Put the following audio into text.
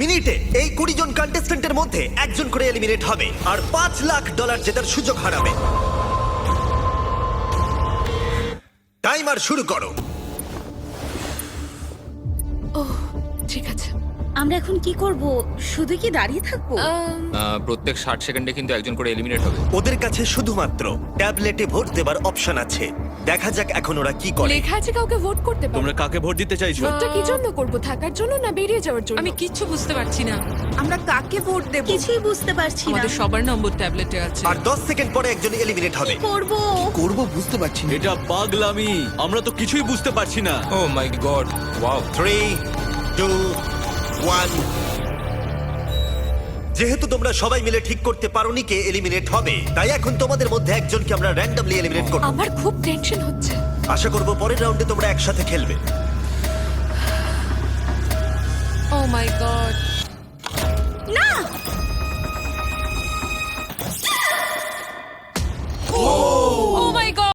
মিনিটে এই 20 জন কন্টেস্ট্যান্টের মধ্যে একজন করে এলিমিনেট হবে আর $5 লাখ জেতার সুযোগ হারাবে। টাইমার শুরু করো। ঠিক আছে। আমরা এখন কি করব? শুধু কি দাঁড়িয়ে থাকবো? প্রত্যেক 60 সেকেন্ডে কিন্তু একজন করে এলিমিনেট হবে। ওদের কাছে শুধুমাত্র ট্যাবলেটে ভোট দেবার অপশন আছে। দেখা যাক এখন ওরা কি করে। লেখা আছে কাউকে ভোট করতে পারো। তোমরা কাকে ভোট দিতে চাইছো? ভোটটা কি জন্য করব? থাকার জন্য না বেরিয়ে যাওয়ার জন্য? আমি কিচ্ছু বুঝতে পারছি না। আমরা কাকে ভোট দেব? কিছুই বুঝতে পারছি না। আমাদের সবার নম্বর ট্যাবলেটে আছে। আর 10 সেকেন্ড পরে একজন এলিমিনেট হবে। করব করব বুঝতে পারছি না। এটা পাগলামি, আমরা তো কিছুই বুঝতে পারছি না। ও মাই গড, ওয়াও। 3, 2, 1। যেহেতু তোমরা সবাই মিলে ঠিক করতে পারোনি কে এলিমিনেট হবে, তাই এখন তোমাদের মধ্যে একজনকে আমরা র্যান্ডমলি এলিমিনেট করব। আমার খুব টেনশন হচ্ছে। আশা করব পরের রাউন্ডে তোমরা একসাথে খেলবে। ও মাই গড।